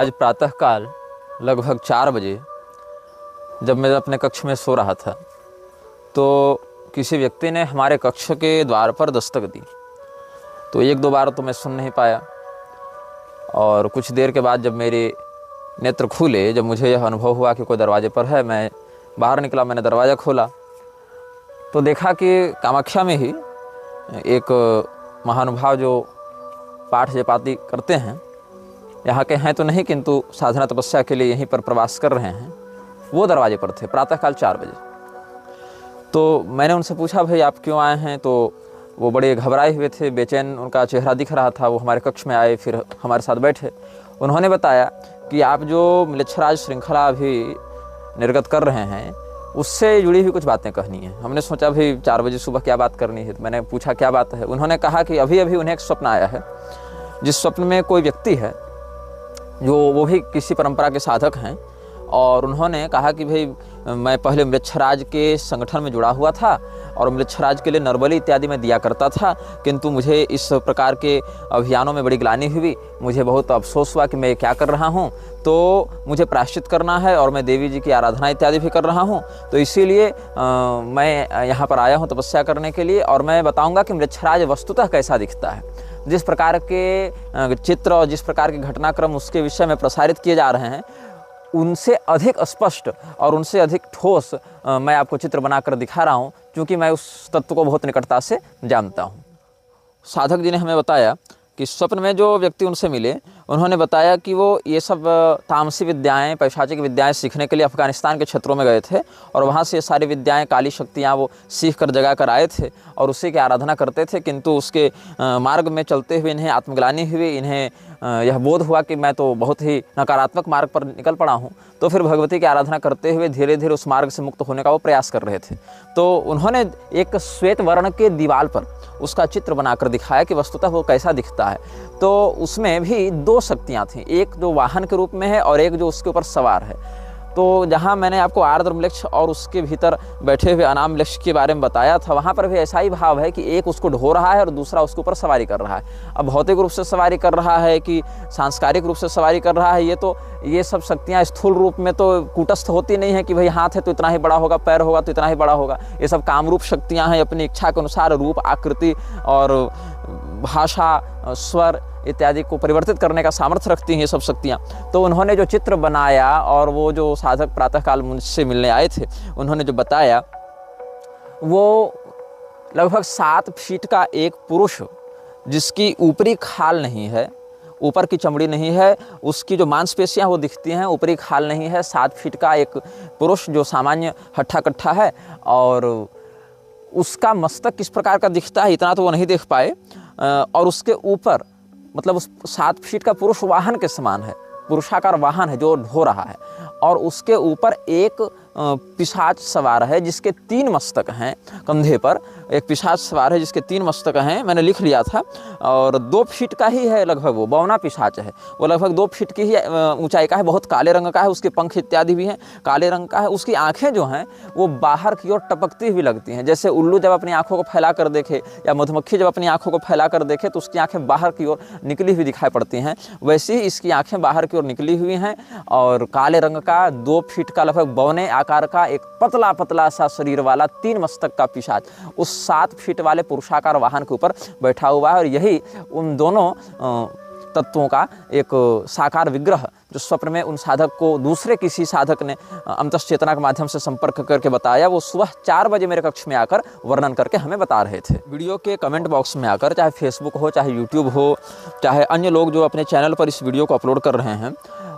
आज प्रातःकाल लगभग 4 बजे जब मैं अपने कक्ष में सो रहा था तो किसी व्यक्ति ने हमारे कक्ष के द्वार पर दस्तक दी। तो 1-2 बार तो मैं सुन नहीं पाया और कुछ देर के बाद जब मेरे नेत्र खुले, जब मुझे यह अनुभव हुआ कि कोई दरवाजे पर है, मैं बाहर निकला। मैंने दरवाज़ा खोला तो देखा कि कामाख्या में ही एक महानुभाव जो पाठ जपाति करते हैं, यहाँ के हैं तो नहीं किंतु साधना तपस्या के लिए यहीं पर प्रवास कर रहे हैं, वो दरवाजे पर थे प्रातःकाल 4 बजे। तो मैंने उनसे पूछा, भाई आप क्यों आए हैं? तो वो बड़े घबराए हुए थे, बेचैन उनका चेहरा दिख रहा था। वो हमारे कक्ष में आए, फिर हमारे साथ बैठे। उन्होंने बताया कि आप जो म्लेच्छराज श्रृंखला अभी निर्गत कर रहे हैं उससे जुड़ी हुई कुछ बातें कहनी है। हमने सोचा भाई 4 बजे सुबह क्या बात करनी है। तो मैंने पूछा क्या बात है। उन्होंने कहा कि अभी अभी उन्हें एक स्वप्न आया है, जिस स्वप्न में कोई व्यक्ति है जो वो भी किसी परंपरा के साधक हैं, और उन्होंने कहा कि भाई मैं पहले म्लेच्छराज के संगठन में जुड़ा हुआ था और म्लेच्छराज के लिए नरबली इत्यादि मैं दिया करता था, किंतु मुझे इस प्रकार के अभियानों में बड़ी ग्लानि हुई। मुझे बहुत अफसोस हुआ कि मैं क्या कर रहा हूँ, तो मुझे प्रायश्चित करना है और मैं देवी जी की आराधना इत्यादि भी कर रहा हूँ। तो इसीलिए मैं यहाँ पर आया हूँ तपस्या करने के लिए, और मैं बताऊँगा कि म्लेच्छराज वस्तुतः कैसा दिखता है। जिस प्रकार के चित्र और जिस प्रकार के घटनाक्रम उसके विषय में प्रसारित किए जा रहे हैं, उनसे अधिक स्पष्ट और उनसे अधिक ठोस मैं आपको चित्र बनाकर दिखा रहा हूँ, क्योंकि मैं उस तत्व को बहुत निकटता से जानता हूँ। साधक जी ने हमें बताया कि स्वप्न में जो व्यक्ति उनसे मिले, उन्होंने बताया कि वो ये सब तामसी विद्याएं, पैशाचिक विद्याएं सीखने के लिए अफ़गानिस्तान के क्षेत्रों में गए थे, और वहाँ से ये सारी विद्याएं, काली शक्तियाँ वो सीख कर जगा कर आए थे और उसी की आराधना करते थे। किंतु उसके मार्ग में चलते हुए इन्हें आत्मग्लानि हुई, इन्हें यह बोध हुआ कि मैं तो बहुत ही नकारात्मक मार्ग पर निकल पड़ा हूँ। तो फिर भगवती की आराधना करते हुए धीरे धीरे उस मार्ग से मुक्त होने का वो प्रयास कर रहे थे। तो उन्होंने एक श्वेत वर्ण के दीवार पर उसका चित्र बनाकर दिखाया कि वस्तुतः वो कैसा दिखता है। तो उसमें भी 2 शक्तियाँ थीं, एक जो वाहन के रूप में है और एक जो उसके ऊपर सवार है। तो जहाँ मैंने आपको आर्द्र म्लेच्छ और उसके भीतर बैठे हुए अनाम म्लेच्छ के बारे में बताया था, वहाँ पर भी ऐसा ही भाव है कि एक उसको ढो रहा है और दूसरा उसके ऊपर सवारी कर रहा है। अब भौतिक रूप से सवारी कर रहा है कि सांस्कारिक रूप से सवारी कर रहा है, ये सब शक्तियाँ स्थूल रूप में तो कूटस्थ होती नहीं है कि भाई हाथ है तो इतना ही बड़ा होगा, पैर होगा तो इतना ही बड़ा होगा। ये सब कामरूप शक्तियाँ हैं, अपनी इच्छा के अनुसार रूप, आकृति और भाषा, स्वर इत्यादि को परिवर्तित करने का सामर्थ्य रखती हैं ये सब शक्तियाँ। तो उन्होंने जो चित्र बनाया और वो जो साधक प्रातःकाल मुझसे मिलने आए थे, उन्होंने जो बताया, वो लगभग 7 फीट का एक पुरुष, जिसकी ऊपरी खाल नहीं है, ऊपर की चमड़ी नहीं है, उसकी जो मांसपेशियाँ वो दिखती हैं, ऊपरी खाल नहीं है। 7 फीट का एक पुरुष जो सामान्य हट्ठा कट्ठा है, और उसका मस्तक किस प्रकार का दिखता है इतना तो वो नहीं देख पाए। और उसके ऊपर मतलब उस 7 फीट का पुरुष वाहन के समान है, पुरुषाकार वाहन है जो ढो रहा है, और उसके ऊपर एक पिशाच सवार है जिसके 3 मस्तक हैं कंधे पर। एक पिशाच सवार है जिसके 3 मस्तक हैं, मैंने लिख लिया था, और 2 फीट का ही है लगभग। वो बौना पिशाच है, वो लगभग 2 फीट की ही ऊंचाई का है, बहुत काले रंग का है, उसके पंख इत्यादि भी हैं काले रंग का है। उसकी आंखें जो हैं वो बाहर की ओर टपकती हुई लगती हैं, जैसे उल्लू जब अपनी आंखों को फैला कर देखे या मधुमक्खी जब अपनी आंखों को फैला कर देखे तो उसकी आंखें बाहर की ओर निकली हुई दिखाई पड़ती हैं। वैसे ही इसकी आंखें बाहर की ओर निकली हुई हैं, और काले रंग का 2 फीट का लगभग बौने आकार का एक पतला पतला सा शरीर वाला 3 मस्तक का पिशाच उस 7 फीट वाले पुरुषाकार वाहन के ऊपर बैठा हुआ है। और यही उन दोनों तत्वों का एक साकार विग्रह जो स्वप्न में उन साधक को दूसरे किसी साधक ने अंतश्चेतना के माध्यम से संपर्क करके बताया, वो सुबह 4 बजे मेरे कक्ष में आकर वर्णन करके हमें बता रहे थे। वीडियो के कमेंट बॉक्स में आकर, चाहे फेसबुक हो, चाहे यूट्यूब हो, चाहे अन्य लोग जो अपने चैनल पर इस वीडियो को अपलोड कर रहे हैं,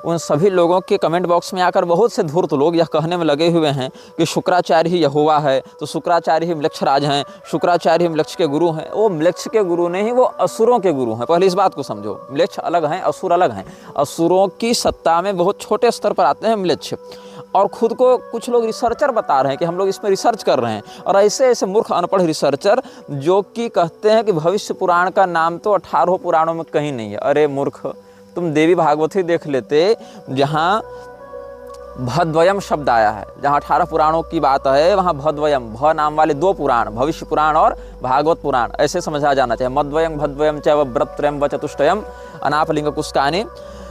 उन सभी लोगों के कमेंट बॉक्स में आकर बहुत से धूर्त लोग यह कहने में लगे हुए हैं कि शुक्राचार्य ही यहोवा है, तो शुक्राचार्य ही म्लेच्छराज हैं, शुक्राचार्य ही म्लेच्छ के गुरु हैं। वो म्लेच्छ के गुरु नहीं, वो असुरों के गुरु हैं। पहले इस बात को समझो, म्लेच्छ अलग हैं, असुर अलग हैं। असुरों की सत्ता में बहुत छोटे स्तर पर आते हैं म्लेच्छ, और खुद को कुछ लोग रिसर्चर बता रहे हैं कि हम लोग इसमें रिसर्च कर रहे हैं। और ऐसे ऐसे मूर्ख अनपढ़ रिसर्चर जो कि कहते हैं कि भविष्य पुराण का नाम तो 18 पुराणों में कहीं नहीं है। अरे मूर्ख, तुम देवी भागवती देख लेते, जहाँ भद्वयम शब्द आया है, जहाँ 18 पुराणों की बात है, वहाँ भद्वयम, भ नाम वाले 2 पुराण, भविष्य पुराण और भागवत पुराण, ऐसे समझा जाना चाहिए। मद्वयम भद्वयम च व्रतत्रयम व चतुष्टयम अनापलिंग कुस्कानि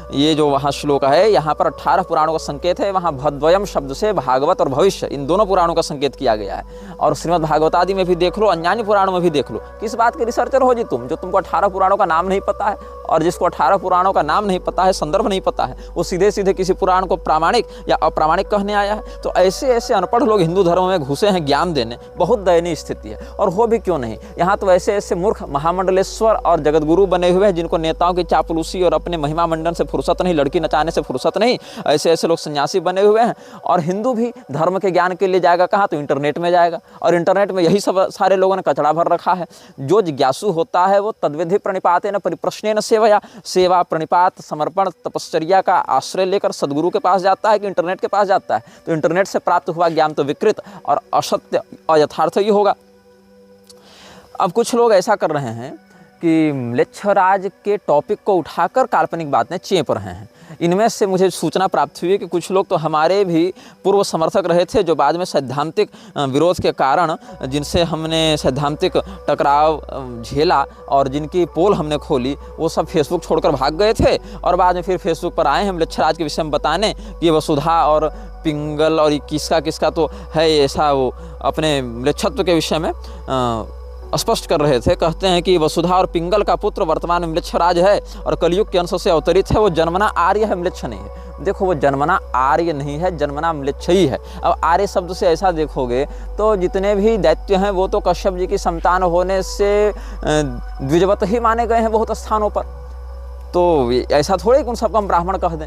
ये जो वहाँ श्लोक है, यहाँ पर 18 पुराणों का संकेत है। वहाँ भद्वयम शब्द से भागवत और भविष्य इन दोनों पुराणों का संकेत किया गया है। और श्रीमद् भागवत आदि में भी देख लो, अन्यान्य पुराणों में भी देख लो। किस बात के रिसर्चर हो जी तुम, जो तुमको 18 पुराणों का नाम नहीं पता है? और जिसको 18 पुराणों का नाम नहीं पता है, संदर्भ नहीं पता है, वो सीधे सीधे किसी पुराण को प्रामाणिक या अप्रामाणिक कहने आया है। तो ऐसे ऐसे अनपढ़ लोग हिंदू धर्म में घुसे हैं ज्ञान देने। बहुत दयनीय स्थिति है। और हो भी क्यों नहीं, यहाँ तो ऐसे ऐसे मूर्ख महामंडलेश्वर और जगतगुरु बने हुए हैं जिनको नेताओं की चापलूसी और अपने महिमा मंडन से फुर्सत नहीं, लड़की नचाने से फुर्सत नहीं। ऐसे ऐसे लोग सन्यासी बने हुए हैं। और हिंदू भी धर्म के ज्ञान के लिए जाएगा कहाँ? तो इंटरनेट में जाएगा। और इंटरनेट में यही सब सारे लोगों ने कचड़ा भर रखा है। जो जिज्ञासु होता है वो तद्विधि प्रणिपातेन परिप्रश्नेन सेवया, सेवा प्रणिपात समर्पण तपश्चर्या का आश्रय लेकर सदगुरु के पास जाता है कि इंटरनेट के पास जाता है? तो इंटरनेट से प्राप्त हुआ ज्ञान तो विकृत और असत्य और यथार्थ ही होगा। अब कुछ लोग ऐसा कर रहे हैं कि म्लेच्छराज के टॉपिक को उठाकर काल्पनिक बातें चेप रहे हैं। इनमें से मुझे सूचना प्राप्त हुई कि कुछ लोग तो हमारे भी पूर्व समर्थक रहे थे, जो बाद में सैद्धांतिक विरोध के कारण, जिनसे हमने सैद्धांतिक टकराव झेला और जिनकी पोल हमने खोली, वो सब फेसबुक छोड़कर भाग गए थे। और बाद में फिर फेसबुक पर आए हैं म्लेच्छराज के विषय में बताने कि वसुधा और पिंगल और किसका किसका तो है ऐसा, वो अपने म्लेच्छत्व के विषय में स्पष्ट कर रहे थे। कहते हैं कि वसुधा और पिंगल का पुत्र वर्तमान में म्लेच्छराज है और कलयुग के अंश से अवतरित है। वो जन्मना आर्य है, म्लेच्छ नहीं है। देखो, वो जन्मना आर्य नहीं है, जन्मना म्लेच्छ ही है। अब आर्य शब्द से ऐसा देखोगे तो जितने भी दैत्य हैं वो तो कश्यप जी की संतान होने से द्विजवत ही माने गए हैं बहुत स्थानों पर। तो ऐसा थोड़े कि उन सबको हम ब्राह्मण कह दें।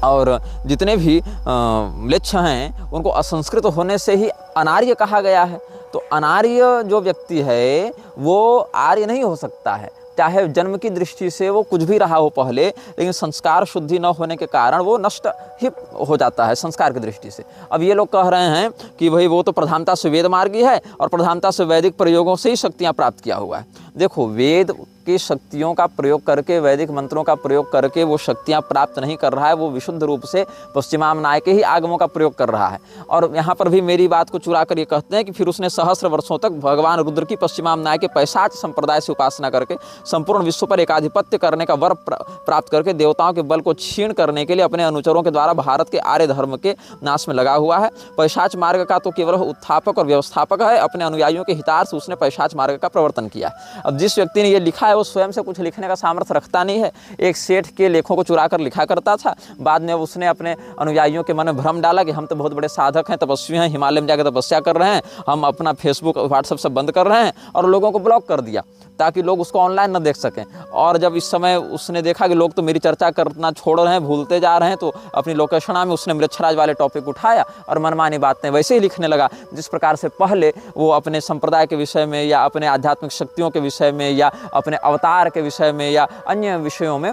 और जितने भी म्लेच्छ हैं उनको असंस्कृत होने से ही अनार्य कहा गया है। तो अनार्य जो व्यक्ति है वो आर्य नहीं हो सकता है, चाहे जन्म की दृष्टि से वो कुछ भी रहा हो पहले, लेकिन संस्कार शुद्धि न होने के कारण वो नष्ट ही हो जाता है संस्कार की दृष्टि से। अब ये लोग कह रहे हैं कि भाई वो तो प्रधानता से वेद मार्गी है और प्रधानता से वैदिक प्रयोगों से ही शक्तियाँ प्राप्त किया हुआ है। देखो, वेद की शक्तियों का प्रयोग करके, वैदिक मंत्रों का प्रयोग करके वो शक्तियाँ प्राप्त नहीं कर रहा है। वो विशुद्ध रूप से पश्चिमामनाय के ही आगमों का प्रयोग कर रहा है। और यहाँ पर भी मेरी बात को चुरा कर ये कहते हैं कि फिर उसने सहस्र वर्षों तक भगवान रुद्र की पश्चिमामनाय के पैशाच संप्रदाय से उपासना करके संपूर्ण विश्व पर एकाधिपत्य करने का वर प्राप्त करके देवताओं के बल को छीण करने के लिए अपने अनुचरों के द्वारा भारत के आर्य धर्म के नाश में लगा हुआ है। पैशाच मार्ग का तो केवल उत्थापक और व्यवस्थापक है। अपने अनुयायियों के हितार्थ से उसने पैशाच मार्ग का प्रवर्तन किया। अब जिस व्यक्ति ने ये लिखा है वो स्वयं से कुछ लिखने का सामर्थ्य रखता नहीं है। एक सेठ के लेखों को चुरा कर लिखा करता था। बाद में उसने अपने अनुयायियों के मन में भ्रम डाला कि हम तो बहुत बड़े साधक हैं, तपस्वी हैं, हिमालय में जाकर तपस्या कर रहे हैं, हम अपना फेसबुक व्हाट्सएप सब बंद कर रहे हैं, और लोगों को ब्लॉक कर दिया ताकि लोग उसको ऑनलाइन न देख सकें। और जब इस समय उसने देखा कि लोग तो मेरी चर्चा करना छोड़ रहे हैं, भूलते जा रहे हैं, तो अपनी लोकेशना में उसने म्लेच्छराज वाले टॉपिक उठाया और मनमानी बातें वैसे ही लिखने लगा। जिस प्रकार से पहले वो अपने संप्रदाय के विषय में या अपने आध्यात्मिक शक्तियों के विषय में या अपने अवतार के विषय में या अन्य विषयों में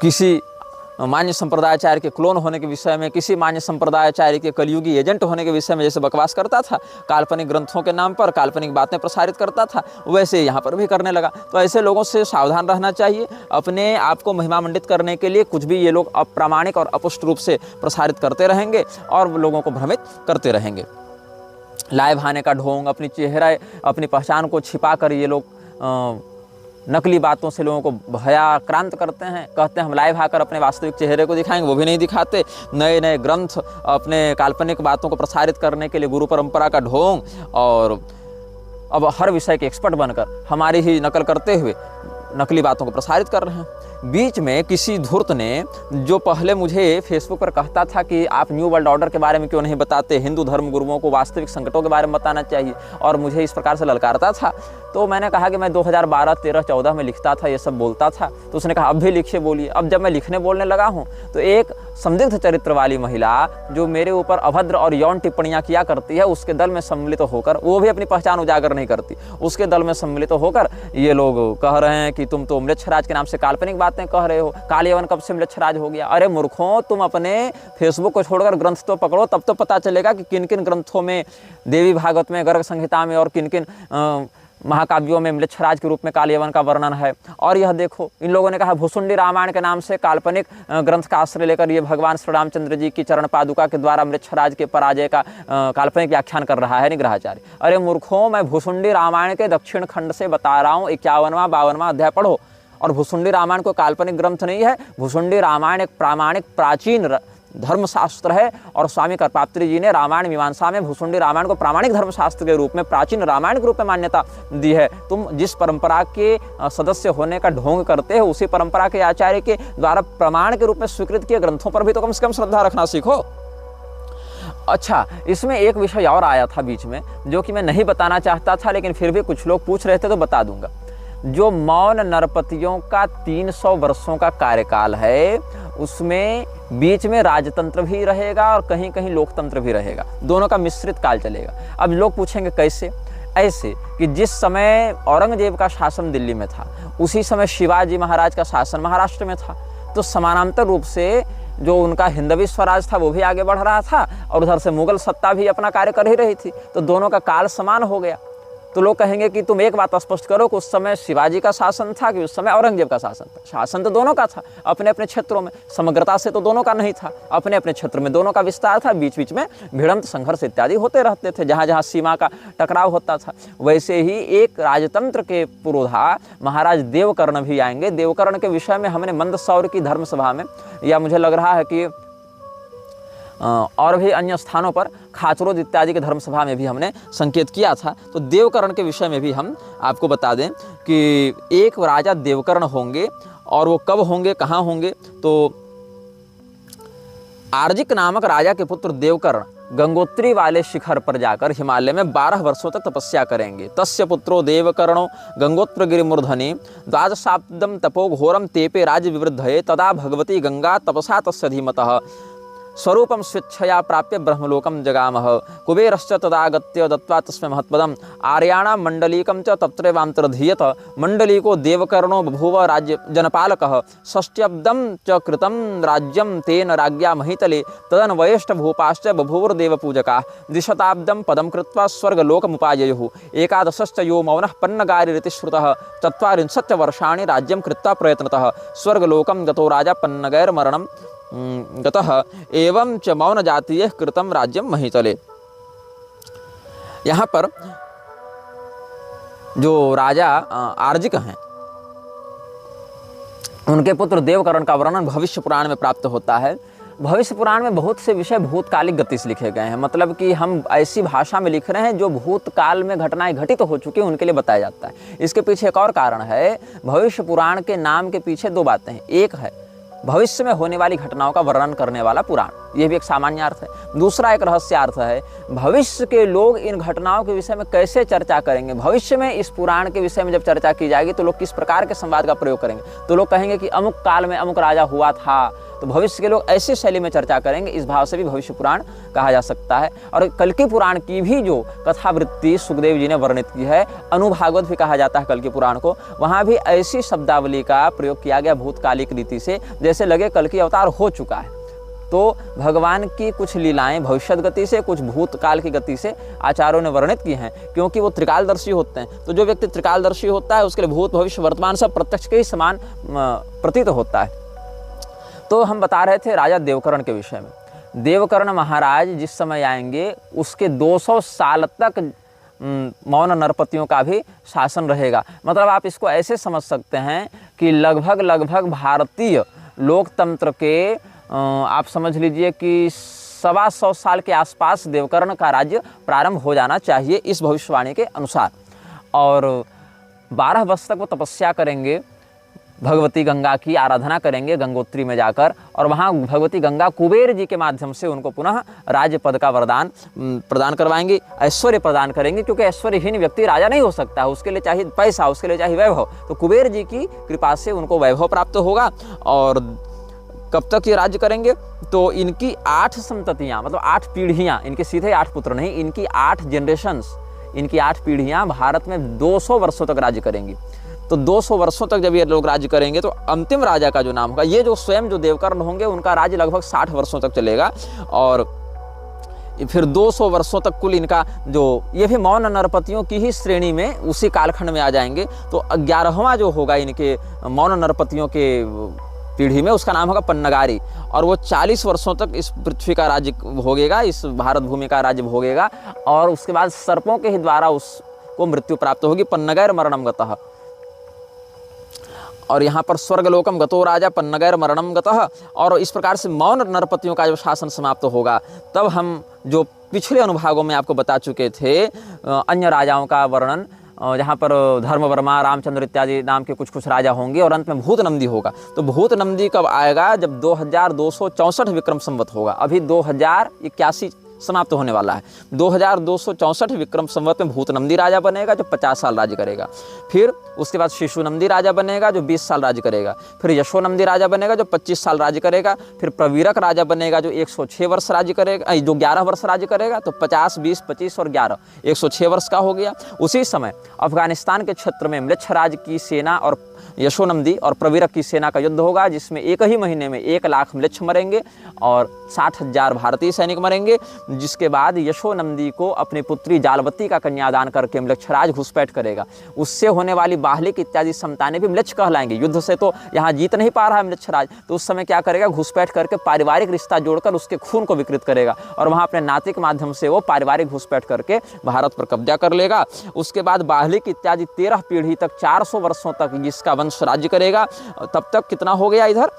किसी मान्य संप्रदायाचार्य के क्लोन होने के विषय में, किसी मान्य संप्रदायाचार्य के कलयुगी एजेंट होने के विषय में जैसे बकवास करता था, काल्पनिक ग्रंथों के नाम पर काल्पनिक बातें प्रसारित करता था, वैसे यहाँ पर भी करने लगा। तो ऐसे लोगों से सावधान रहना चाहिए। अपने आप को महिमा मंडित करने के लिए कुछ भी ये लोग अप्रामाणिक और अपुष्ट रूप से प्रसारित करते रहेंगे और लोगों को भ्रमित करते रहेंगे। लाइव आने का ढोंग, अपनी चेहरा, अपनी पहचान को छिपा कर ये लोग नकली बातों से लोगों को भयाक्रांत करते हैं। कहते हैं हम लाइव आकर अपने वास्तविक चेहरे को दिखाएंगे, वो भी नहीं दिखाते। नए नए ग्रंथ, अपने काल्पनिक बातों को प्रसारित करने के लिए गुरु परंपरा का ढोंग, और अब हर विषय के एक्सपर्ट बनकर हमारी ही नकल करते हुए नकली बातों को प्रसारित कर रहे हैं। बीच में किसी धूर्त ने, जो पहले मुझे फेसबुक पर कहता था कि आप न्यू वर्ल्ड ऑर्डर के बारे में क्यों नहीं बताते, हिंदू धर्म गुरुओं को वास्तविक संकटों के बारे में बताना चाहिए, और मुझे इस प्रकार से ललकारता था, तो मैंने कहा कि मैं 2012, 13, 14 में लिखता था, ये सब बोलता था। तो उसने कहा अब भी लिखिए, बोलिए। अब जब मैं लिखने बोलने लगा हूँ तो एक संदिग्ध चरित्र वाली महिला जो मेरे ऊपर अभद्र और यौन टिप्पणियाँ किया करती है, उसके दल में सम्मिलित होकर, वो भी अपनी पहचान उजागर नहीं करती, उसके दल में सम्मिलित होकर ये लोग कह रहे हैं कि तुम तो म्लेच्छराज के नाम से काल्पनिक बातें कह रहे हो। काल यवन कब से म्लेच्छराज हो गया? अरे मूर्खों, तुम अपने फेसबुक को छोड़कर ग्रंथ तो पकड़ो, तब तो पता चलेगा कि किन किन ग्रंथों में, देवी भागवत में, गर्ग संहिता में और किन किन महाकाव्यों में म्लेच्छराज के रूप में काल यवन का वर्णन है। और यह देखो, इन लोगों ने कहा भुसुंडी रामायण के नाम से काल्पनिक ग्रंथ का आश्रय लेकर ये भगवान श्री रामचंद्र जी की चरण पादुका के द्वारा म्लेच्छराज के पराजय का काल्पनिक व्याख्यान कर रहा है निग्रहाचार्य। अरे मूर्खों, मैं भुसुंडी रामायण के दक्षिण खंड से बता रहा हूँ, 51वां 52वां अध्याय पढ़ो और भुसुंडी रामायण कोई काल्पनिक ग्रंथ नहीं है। भुसुंडी रामायण एक प्रामाणिक प्राचीन धर्मशास्त्र है और स्वामी करपात्री जी ने रामायण मीमांसा में भुसुंडी रामायण को प्रामाणिक धर्मशास्त्र के रूप में, प्राचीन रामायण के रूप में मान्यता दी है। तुम जिस परंपरा के सदस्य होने का ढोंग करते हो, उसी परंपरा के आचार्य के द्वारा प्रमाण के रूप में स्वीकृत किए ग्रंथों पर भी तो कम से कम श्रद्धा रखना सीखो। अच्छा, इसमें एक विषय और आया था बीच में जो कि मैं नहीं बताना चाहता था, लेकिन फिर भी कुछ लोग पूछ रहे थे तो बता दूंगा। जो मौन नरपतियों का 300 वर्षों का कार्यकाल है, उसमें बीच में राजतंत्र भी रहेगा और कहीं कहीं लोकतंत्र भी रहेगा, दोनों का मिश्रित काल चलेगा। अब लोग पूछेंगे कैसे? ऐसे कि जिस समय औरंगजेब का शासन दिल्ली में था, उसी समय शिवाजी महाराज का शासन महाराष्ट्र में था, तो समानांतर रूप से जो उनका हिंदवी स्वराज था वो भी आगे बढ़ रहा था और उधर से मुगल सत्ता भी अपना कार्य कर ही रही थी, तो दोनों का काल समान हो गया। तो लोग कहेंगे कि तुम एक बात स्पष्ट करो कि उस समय शिवाजी का शासन था कि उस समय औरंगजेब का शासन था? शासन तो दोनों का था, अपने अपने क्षेत्रों में, समग्रता से तो दोनों का नहीं था, अपने अपने क्षेत्र में दोनों का विस्तार था, बीच बीच में भिड़ंत संघर्ष इत्यादि होते रहते थे, जहाँ जहाँ सीमा का टकराव होता था। वैसे ही एक राजतंत्र के पुरोधा महाराज देवकर्ण भी आएंगे। देवकर्ण के विषय में हमने मंदसौर की धर्मसभा में, या मुझे लग रहा है कि और भी अन्य स्थानों पर, खाचरोद इत्यादि के धर्मसभा में भी हमने संकेत किया था। तो देवकर्ण के विषय में भी हम आपको बता दें कि एक राजा देवकर्ण होंगे, और वो कब होंगे, कहाँ होंगे? तो आर्जिक नामक राजा के पुत्र देवकर्ण गंगोत्री वाले शिखर पर जाकर हिमालय में 12 वर्षों तक तपस्या करेंगे। तस्य पुत्रो देवकर्णो गंगोत्र गिरिमूर्धनि द्वादशाब्दम तपो घोरम तेपे राज्य विवृद्धये तदा भगवती गंगा तपसा तस्य धीमतः स्वरूपम स्वेच्छया प्राप्य ब्रह्मलोकम जगामः कुबेरश्च तदागत्य दत्त्वा तस्मै महत्पदम आर्याणां मंडलीकं च तत्रैवान्तर्धीयत मंडलीको देवकर्णो बभूव राज्य जनपालकः षष्ट्यब्दं च कृतं राज्यं तेन राज्ञा महीतले तदन्वयेष्ट भूपाश्च बभूवुर्देवपूजकाः द्विशताब्दं पदं कृत्वा स्वर्गलोकमुपाययुः एकादशश्च यो मौनः पन्नगारिरिति श्रुतः 40 वर्षाणि राज्यं कृत्वा प्रयत्नतः स्वर्गलोकं गतो राजा पन्नगैर्मरणं गतः एवं च मौन जातीय कृतम राज्यम महीतले। यहाँ पर जो राजा आर्जिक हैं, उनके पुत्र देवकर्ण का वर्णन भविष्य पुराण में प्राप्त होता है। भविष्य पुराण में बहुत से विषय भूतकालिक गति से लिखे गए हैं, मतलब कि हम ऐसी भाषा में लिख रहे हैं जो भूतकाल में घटनाएं घटित हो चुकी हैं उनके लिए बताया जाता है। इसके पीछे एक और कारण है। भविष्य पुराण के नाम के पीछे दो बातें हैं। एक है भविष्य में होने वाली घटनाओं का वर्णन करने वाला पुराण, यह भी एक सामान्य अर्थ है। दूसरा एक रहस्यार्थ है, भविष्य के लोग इन घटनाओं के विषय में कैसे चर्चा करेंगे। भविष्य में इस पुराण के विषय में जब चर्चा की जाएगी तो लोग किस प्रकार के संवाद का प्रयोग करेंगे। तो लोग कहेंगे कि अमुक काल में अमुक राजा हुआ था, तो भविष्य के लोग ऐसी शैली में चर्चा करेंगे। इस भाव से भी भविष्य पुराण कहा जा सकता है। और कल्कि पुराण की भी जो कथावृत्ति सुखदेव जी ने वर्णित की है, अनुभागवत भी कहा जाता है कल्कि पुराण को, वहाँ भी ऐसी शब्दावली का प्रयोग किया गया भूतकालिक रीति से, जैसे लगे कल्कि अवतार हो चुका है। तो भगवान की कुछ लीलाएं भविष्यत गति से, कुछ भूतकाल की गति से आचार्यों ने वर्णित की हैं, क्योंकि वो त्रिकालदर्शी होते हैं। तो जो व्यक्ति त्रिकालदर्शी होता है उसके लिए भूत भविष्य वर्तमान सब प्रत्यक्ष के ही समान प्रतीत होता है। तो हम बता रहे थे राजा देवकर्ण के विषय में। देवकर्ण महाराज जिस समय आएंगे उसके 200 साल तक मौन नरपतियों का भी शासन रहेगा। मतलब आप इसको ऐसे समझ सकते हैं कि लगभग भारतीय लोकतंत्र के आप समझ लीजिए कि 125 साल के आसपास देवकर्ण का राज्य प्रारंभ हो जाना चाहिए इस भविष्यवाणी के अनुसार। और 12 वर्ष तक वो तपस्या करेंगे, भगवती गंगा की आराधना करेंगे गंगोत्री में जाकर, और वहाँ भगवती गंगा कुबेर जी के माध्यम से उनको पुनः राज्य पद का वरदान प्रदान करवाएंगे, ऐश्वर्य प्रदान करेंगे, क्योंकि ऐश्वर्यहीन व्यक्ति राजा नहीं हो सकता है, उसके लिए चाहिए पैसा, उसके लिए चाहिए वैभव। तो कुबेर जी की कृपा से उनको वैभव प्राप्त होगा। और कब तक ये राज्य करेंगे? तो इनकी 8 संततियाँ, मतलब 8 पीढ़ियाँ, इनके सीधे 8 पुत्र नहीं, इनकी 8 जनरेशन्स, इनकी 8 पीढ़ियाँ भारत में 200 वर्षों तक राज्य करेंगी। तो 200 वर्षों तक जब ये लोग राज्य करेंगे तो अंतिम राजा का जो नाम होगा, ये जो स्वयं जो देवकर्ण होंगे उनका राज्य लगभग 60 वर्षों तक चलेगा। और फिर 200 वर्षों तक कुल इनका जो, ये भी मौन नरपतियों की ही श्रेणी में उसी कालखंड में आ जाएंगे। तो 11वां जो होगा इनके मौन नरपतियों के पीढ़ी में, उसका नाम होगा पन्नगारी, और वो 40 वर्षों तक इस पृथ्वी का राज्य भोगेगा, इस भारत भूमि का राज्य भोगेगा। और उसके बाद सर्पों के ही द्वारा उसको मृत्यु प्राप्त होगी, पन्नगैर मरणम गतः। और यहाँ पर स्वर्गलोकम गतो राजा पन्नगैर मरणम गतः, और इस प्रकार से मौन नरपतियों का जब शासन समाप्त होगा तब हम जो पिछले अनुभागों में आपको बता चुके थे अन्य राजाओं का वर्णन, जहाँ पर धर्मवर्मा, रामचंद्र इत्यादि नाम के कुछ राजा होंगे और अंत में भूत नंदी होगा। तो भूत नंदी कब आएगा? जब 2264 विक्रम संवत होगा। अभी 2081 समाप्त होने वाला है। 2264 विक्रम संवत में भूत नंदी राजा बनेगा जो 50 साल राज्य करेगा। फिर उसके बाद शिशु नंदी राजा बनेगा जो 20 साल राज्य करेगा। फिर यशो नंदी राजा बनेगा जो 25 साल राज्य करेगा। फिर प्रवीरक राजा बनेगा जो 106 वर्ष राज्य करेगा, जो 11 वर्ष राज्य करेगा। तो 50, 20, 25 और 11, 106 वर्ष का हो गया। उसी समय अफगानिस्तान के क्षेत्र में म्लेच्छराज की सेना और यशोनंदी और प्रवीरक की सेना का युद्ध होगा, जिसमें एक ही महीने में 1 लाख म्लेच्छ मरेंगे और 60,000 भारतीय सैनिक मरेंगे। जिसके बाद यशोनंदी को अपनी पुत्री जालवती का कन्यादान करके म्लेच्छराज घुसपैठ करेगा। उससे होने वाली बाहलिक इत्यादि संतानें भी म्लेच्छ कहलाएंगे। युद्ध से तो यहाँ जीत नहीं पा रहा है म्लेच्छराज, तो उस समय क्या करेगा? घुसपैठ करके पारिवारिक रिश्ता जोड़कर उसके खून को विकृत करेगा और वहाँ अपने नाते के माध्यम से वो पारिवारिक घुसपैठ करके भारत पर कब्जा कर लेगा। उसके बाद बाहलिक इत्यादि 13 पीढ़ी तक 400 वर्षों तक जिसका वंश राज्य करेगा। तब तक कितना हो गया? इधर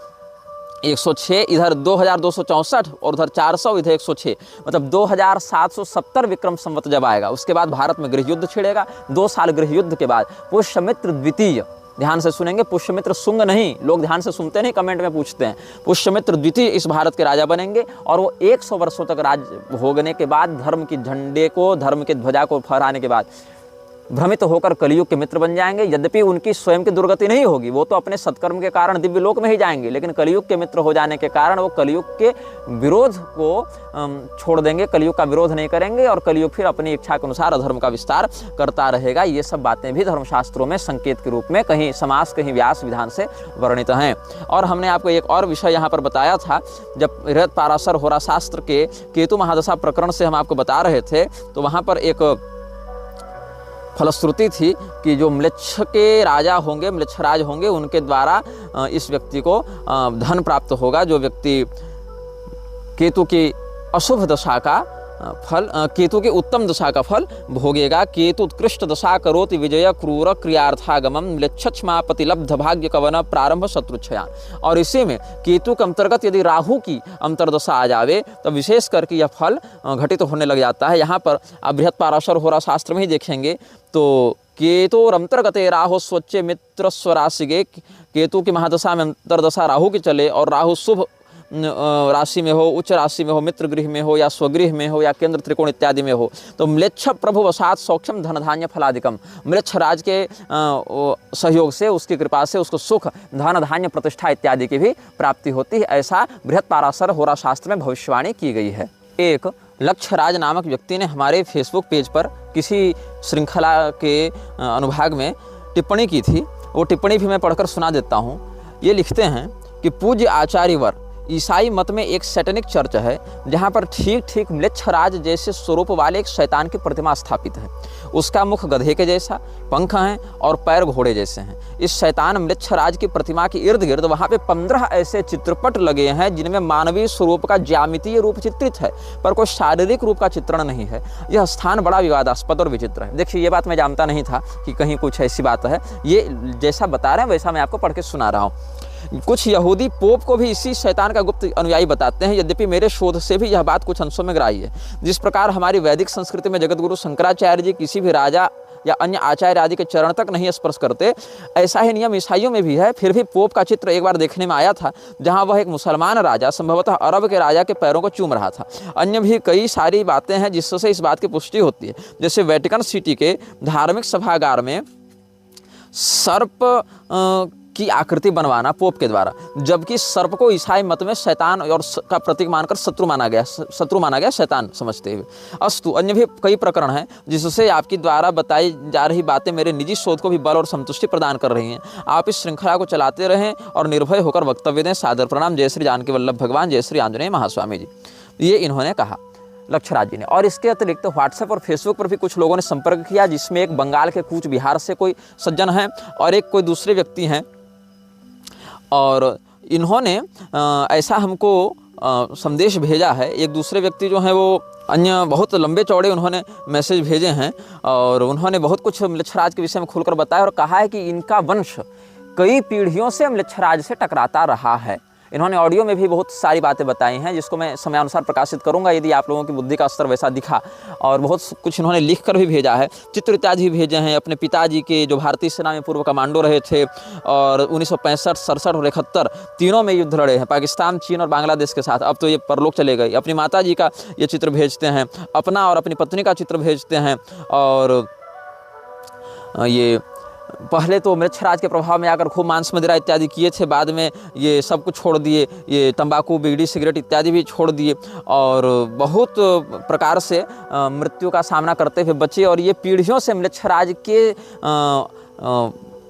106, इधर 2264 और उधर 400, इधर 106, मतलब 2770 विक्रम संवत जब आएगा। उसके बाद भारत में गृह युद्ध छिड़ेगा। 2 साल गृह युद्ध के बाद पुष्यमित्र द्वितीय, ध्यान से सुनेंगे, पुष्यमित्र शुंग नहीं, लोग ध्यान से सुनते नहीं, कमेंट में पूछते हैं। पुष्यमित्र द्वितीय इस भारत के राजा बनेंगे और वो 100 वर्षों तक राज्य भोगने के बाद, धर्म की झंडे को, धर्म के ध्वजा को फहराने के बाद भ्रमित होकर कलयुग के मित्र बन जाएंगे। यद्यपि उनकी स्वयं की दुर्गति नहीं होगी, वो तो अपने सत्कर्म के कारण दिव्य लोक में ही जाएंगे, लेकिन कलयुग के मित्र हो जाने के कारण वो कलयुग के विरोध को छोड़ देंगे, कलयुग का विरोध नहीं करेंगे और कलयुग फिर अपनी इच्छा के अनुसार अधर्म का विस्तार करता रहेगा। ये सब बातें भी धर्मशास्त्रों में संकेत के रूप में कहीं समास, कहीं व्यास विधान से वर्णित हैं। और हमने आपको एक और विषय यहाँ पर बताया था, जब बृहत पाराशर होरा शास्त्र के केतु महादशा प्रकरण से हम आपको बता रहे थे, तो वहाँ पर एक फलश्रुति थी कि जो म्लेच्छ के राजा होंगे, म्लेच्छराज होंगे, उनके द्वारा इस व्यक्ति को धन प्राप्त होगा। जो व्यक्ति केतु की अशुभ दशा का फल, केतु की उत्तम दशा का फल भोगेगा। केतु उत्कृष्ट दशा करोति विजय क्रूर क्रियार्थागमम म्लेच्छमापति लब्ध भाग्य कवन प्रारंभ शत्रुच्छयान। और इसी में केतु के अंतर्गत यदि राहु की अंतर्दशा आ जावे तो विशेष करके यह फल घटित होने लग जाता है। यहाँ पर आप बृहत पाराशर होरा शास्त्र में ही देखेंगे तो केतु अंतर्गते राहु स्वच्छ मित्र स्वराशिगे, केतु की महादशा में अंतर्दशा राहु की चले और राहु शुभ राशि में हो, उच्च राशि में हो, मित्र गृह में हो या स्वगृह में हो या केंद्र त्रिकोण इत्यादि में हो, तो म्लेच्छ प्रभु वसात सौख्यम धन धान्य फलादिकम, म्लेच्छ राज के सहयोग से, उसकी कृपा से उसको सुख, धन धान्य, प्रतिष्ठा इत्यादि की भी प्राप्ति होती है। ऐसा बृहत पाराशर होरा शास्त्र में भविष्यवाणी की गई है। एक लक्ष्यराज नामक व्यक्ति ने हमारे फेसबुक पेज पर किसी श्रृंखला के अनुभाग में टिप्पणी की थी। वो टिप्पणी भी मैं पढ़कर सुना देता हूँ। ये लिखते हैं कि पूज्य आचार्यवर, ईसाई मत में एक सैटेनिक चर्च है जहाँ पर ठीक ठीक म्लेच्छराज जैसे स्वरूप वाले एक शैतान की प्रतिमा स्थापित है। उसका मुख गधे के जैसा, पंख हैं और पैर घोड़े जैसे हैं। इस शैतान म्लेच्छराज की प्रतिमा के इर्द गिर्द वहाँ पे 15 ऐसे चित्रपट लगे हैं जिनमें मानवीय स्वरूप का ज्यामितीय रूप चित्रित है, पर कोई शारीरिक रूप का चित्रण नहीं है। यह स्थान बड़ा विवादास्पद और विचित्र है। देखिए, ये बात मैं जानता नहीं था कि कहीं कुछ ऐसी बात है। ये जैसा बता रहे हैं वैसा मैं आपको पढ़ के सुना रहा हूँ। कुछ यहूदी पोप को भी इसी शैतान का गुप्त अनुयायी बताते हैं, यद्यपि मेरे शोध से भी यह बात कुछ अंशों में ग्राह्य है। जिस प्रकार हमारी वैदिक संस्कृति में जगतगुरु शंकराचार्य जी किसी भी राजा या अन्य आचार्य आदि के चरण तक नहीं स्पर्श करते, ऐसा ही नियम ईसाइयों में भी है। फिर भी पोप का चित्र एक बार देखने में आया था जहां वह एक मुसलमान राजा, संभवतः अरब के राजा के पैरों को चूम रहा था। अन्य भी कई सारी बातें हैं जिससे इस बात की पुष्टि होती है। जैसे वेटिकन सिटी के धार्मिक सभागार में सर्प की आकृति बनवाना पोप के द्वारा, जबकि सर्प को ईसाई मत में शैतान और का प्रतीक मानकर शत्रु माना गया, शैतान समझते हुए। अस्तु, अन्य भी कई प्रकरण हैं जिससे आपकी द्वारा बताई जा रही बातें मेरे निजी शोध को भी बल और संतुष्टि प्रदान कर रही हैं। आप इस श्रृंखला को चलाते रहें और निर्भय होकर वक्तव्य दें। सादर प्रणाम। जय श्री जानकी वल्लभ भगवान, जय श्री आंजनेय महास्वामी जी। ये इन्होंने कहा लक्ष्यराज जी ने। और इसके अतिरिक्त व्हाट्सएप और फेसबुक पर भी कुछ लोगों ने संपर्क किया, जिसमें एक बंगाल के कूच बिहार से कोई सज्जन हैं और एक कोई दूसरे व्यक्ति हैं। और इन्होंने ऐसा हमको संदेश भेजा है। एक दूसरे व्यक्ति जो हैं वो अन्य बहुत लंबे चौड़े उन्होंने मैसेज भेजे हैं और उन्होंने बहुत कुछ म्लेच्छराज के विषय में खुलकर बताया और कहा है कि इनका वंश कई पीढ़ियों से म्लेच्छराज से टकराता रहा है। इन्होंने ऑडियो में भी बहुत सारी बातें बताई हैं, जिसको मैं समयानुसार प्रकाशित करूंगा यदि आप लोगों की बुद्धि का स्तर वैसा दिखा। और बहुत कुछ इन्होंने लिख कर भी भेजा है, चित्र इत्यादि भी भेजे हैं। अपने पिताजी के जो भारतीय सेना में पूर्व कमांडो रहे थे और 1965, 67 और 71 तीनों में युद्ध लड़े हैं, पाकिस्तान, चीन और बांग्लादेश के साथ। अब तो ये परलोक चले गए। अपनी माता जी का ये चित्र भेजते हैं, अपना और अपनी पत्नी का चित्र भेजते हैं। और ये पहले तो म्लेच्छराज के प्रभाव में आकर खूब मांस मदिरा इत्यादि किए थे, बाद में ये सब कुछ छोड़ दिए, ये तंबाकू, बीड़ी, सिगरेट इत्यादि भी छोड़ दिए और बहुत प्रकार से मृत्यु का सामना करते हुए बचे। और ये पीढ़ियों से म्लेच्छराज के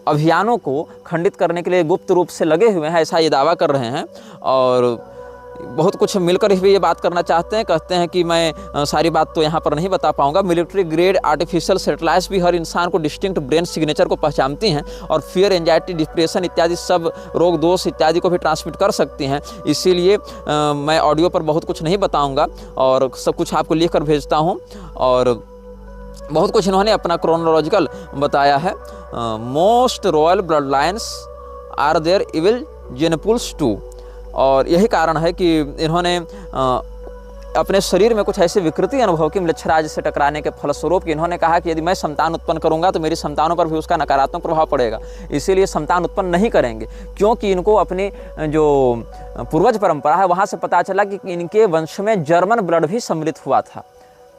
अभियानों को खंडित करने के लिए गुप्त रूप से लगे हुए हैं, ऐसा ये दावा कर रहे हैं। और बहुत कुछ मिलकर भी ये बात करना चाहते हैं। कहते हैं कि मैं सारी बात तो यहाँ पर नहीं बता पाऊंगा। मिलिट्री ग्रेड आर्टिफिशियल सेटेलाइट्स भी हर इंसान को डिस्टिंक्ट ब्रेन सिग्नेचर को पहचानती हैं और फियर, एंजाइटी, डिप्रेशन इत्यादि सब रोग दोष इत्यादि को भी ट्रांसमिट कर सकती हैं। इसीलिए मैं ऑडियो पर बहुत कुछ नहीं बताऊँगा और सब कुछ आपको लिख कर भेजता हूँ। और बहुत कुछ इन्होंने अपना क्रोनोलॉजिकल बताया है। Most royal blood lines are there evil gene pools too. और यही कारण है कि इन्होंने अपने शरीर में कुछ ऐसी विकृति अनुभव की म्लेच्छराज से टकराने के फलस्वरूप कि इन्होंने कहा कि यदि मैं संतान उत्पन्न करूंगा तो मेरी संतानों पर भी उसका नकारात्मक प्रभाव पड़ेगा, इसीलिए संतान उत्पन्न नहीं करेंगे। क्योंकि इनको अपनी जो पूर्वज परंपरा है वहाँ से पता चला कि इनके वंश में जर्मन ब्लड भी सम्मिलित हुआ था,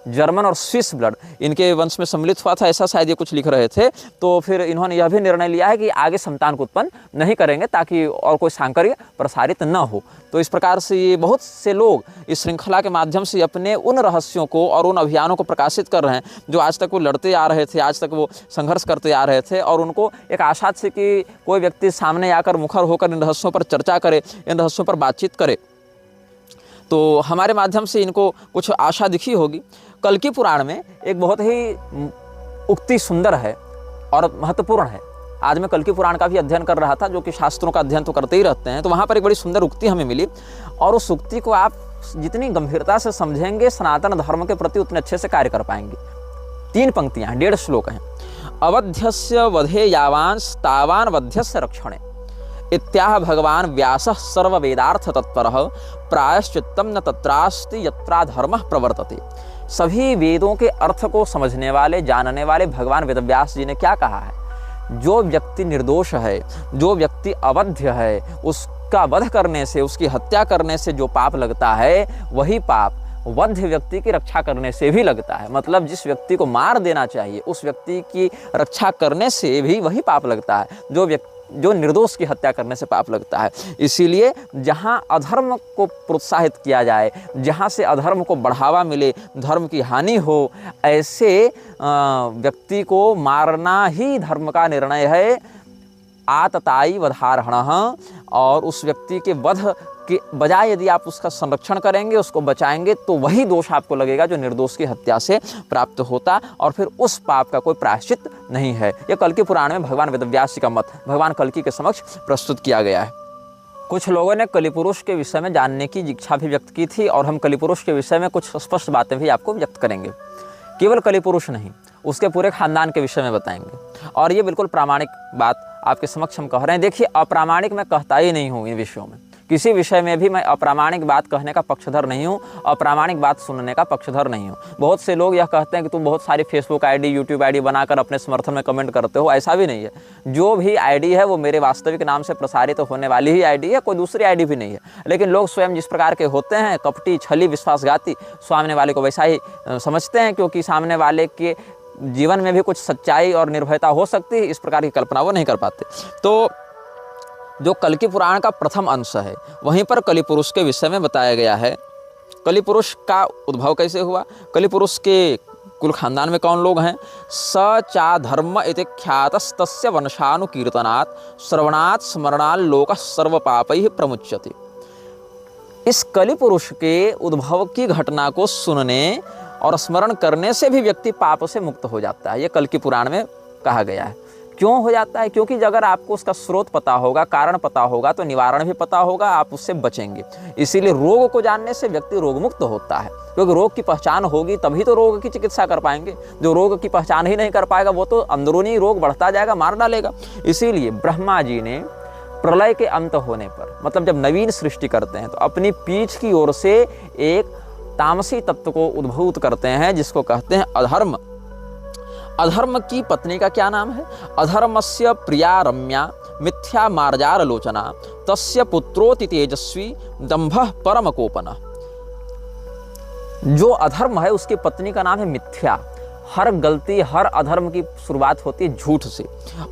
जर्मन और स्विस ब्लड इनके वंश में सम्मिलित हुआ था, ऐसा शायद ये कुछ लिख रहे थे। तो फिर इन्होंने यह भी निर्णय लिया है कि आगे संतान को उत्पन्न नहीं करेंगे ताकि और कोई सांकर्य प्रसारित न हो। तो इस प्रकार से ये बहुत से लोग इस श्रृंखला के माध्यम से अपने उन रहस्यों को और उन अभियानों को प्रकाशित कर रहे हैं जो आज तक वो लड़ते आ रहे थे, आज तक वो संघर्ष करते आ रहे थे। और उनको एक आशा थी कि कोई व्यक्ति सामने आकर मुखर होकर इन रहस्यों पर चर्चा करे, इन रहस्यों पर बातचीत करे। तो हमारे माध्यम से इनको कुछ आशा दिखी होगी। कल्कि पुराण में एक बहुत ही उक्ति सुंदर है और महत्वपूर्ण है। आज मैं कल्कि पुराण का भी अध्ययन कर रहा था, जो कि शास्त्रों का अध्ययन तो करते ही रहते हैं। तो वहाँ पर एक बड़ी सुंदर उक्ति हमें मिली और उस उक्ति को आप जितनी गंभीरता से समझेंगे सनातन धर्म के प्रति उतने अच्छे से कार्य कर पाएंगे। 3 पंक्तियाँ, 1.5 श्लोक हैं। अवध्यस्य वधे यावांस तावान वध्यस्य रक्षणे इत्याह भगवान व्यासः सर्व वेदार्थ तत्परः प्रायश्चित्तम न तत्रास्ति यत्रा धर्मः प्रवर्तते। सभी वेदों के अर्थ को समझने वाले, जानने वाले भगवान वेदव्यास जी ने क्या कहा है? जो व्यक्ति निर्दोष है, जो व्यक्ति अवध्य है, उसका वध करने से, उसकी हत्या करने से जो पाप लगता है वही पाप वध्य व्यक्ति की रक्षा करने से भी लगता है। मतलब जिस व्यक्ति को मार देना चाहिए उस व्यक्ति की रक्षा करने से भी वही पाप लगता है जो निर्दोष की हत्या करने से पाप लगता है। इसीलिए जहाँ अधर्म को प्रोत्साहित किया जाए, जहाँ से अधर्म को बढ़ावा मिले, धर्म की हानि हो, ऐसे व्यक्ति को मारना ही धर्म का निर्णय है। आतताई वधारहणः, और उस व्यक्ति के वध के बजाय यदि आप उसका संरक्षण करेंगे, उसको बचाएंगे, तो वही दोष आपको लगेगा जो निर्दोष की हत्या से प्राप्त होता, और फिर उस पाप का कोई प्रायश्चित नहीं है। यह कल्कि पुराण में भगवान वेदव्यास जी का मत भगवान कल्कि के समक्ष प्रस्तुत किया गया है। कुछ लोगों ने कलिपुरुष के विषय में जानने की इच्छा भी व्यक्त की थी और हम कलिपुरुष के विषय में कुछ स्पष्ट बातें भी आपको व्यक्त करेंगे। केवल कलिपुरुष नहीं, उसके पूरे खानदान के विषय में बताएंगे। और ये बिल्कुल प्रामाणिक बात आपके समक्ष हम कह रहे हैं। देखिए, अप्रामाणिक मैं कहता ही नहीं हूँ इन विषयों में, किसी विषय में भी मैं अप्रामाणिक बात कहने का पक्षधर नहीं हूँ, अप्रामाणिक बात सुनने का पक्षधर नहीं हूँ। बहुत से लोग यह कहते हैं कि तुम बहुत सारी फेसबुक आईडी, यूट्यूब आईडी बनाकर अपने समर्थन में कमेंट करते हो। ऐसा भी नहीं है। जो भी आईडी है वो मेरे वास्तविक नाम से प्रसारित होने वाली ही आईडी है, कोई दूसरी आईडी भी नहीं है। लेकिन लोग स्वयं जिस प्रकार के होते हैं, कपटी, छली, विश्वासघाती, सामने वाले को वैसा ही समझते हैं, क्योंकि सामने वाले के जीवन में भी कुछ सच्चाई और निर्भयता हो सकती है, इस प्रकार की कल्पना वो नहीं कर पाते। तो जो कल्कि पुराण का प्रथम अंश है वहीं पर कलिपुरुष के विषय में बताया गया है। कलिपुरुष का उद्भव कैसे हुआ, कलिपुरुष के कुल खानदान में कौन लोग हैं। स चा धर्म इति ख्यातस्तस्य वंशानुकीर्तनात् श्रवणात् स्मरणात् लोकः सर्व पापैः प्रमुच्यते। इस कलिपुरुष के उद्भव की घटना को सुनने और स्मरण करने से भी व्यक्ति पाप से मुक्त हो जाता है। ये कल्कि पुराण में कहा गया है। क्यों हो जाता है? क्योंकि अगर आपको उसका स्रोत पता होगा, कारण पता होगा, तो निवारण भी पता होगा, आप उससे बचेंगे। इसीलिए रोग को जानने से व्यक्ति रोग मुक्त होता है। क्योंकि रोग की पहचान होगी तभी तो रोग की चिकित्सा कर पाएंगे। जो रोग की पहचान ही नहीं कर पाएगा वो तो अंदरूनी रोग बढ़ता जाएगा, मार डालेगा। इसीलिए ब्रह्मा जी ने प्रलय के अंत होने पर, मतलब जब नवीन सृष्टि करते हैं, तो अपनी पीठ की ओर से एक तामसी तत्व को उद्भूत करते हैं, जिसको कहते हैं अधर्म। अधर्म की पत्नी का क्या नाम है? अधर्मस्य प्रिया रम्या मिथ्या मार्जार लोचना तस्य पुत्रोति तेजस्वी दंभः परम कोपना। जो अधर्म है उसकी पत्नी का नाम है मिथ्या। हर गलती, हर अधर्म की शुरुआत होती है झूठ से।